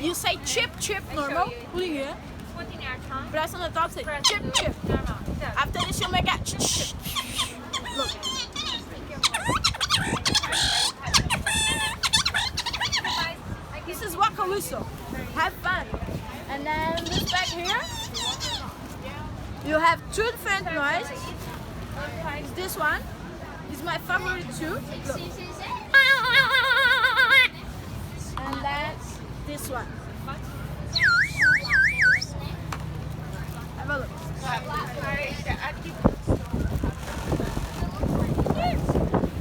You say chip, chip, normal. Put it here. Press on the top, say chip, chip. After this, you make a look. This is Wakaluso. Have fun. And then this back here, you have two different noises. This one is my favorite too. Look. And then this one. Have a look.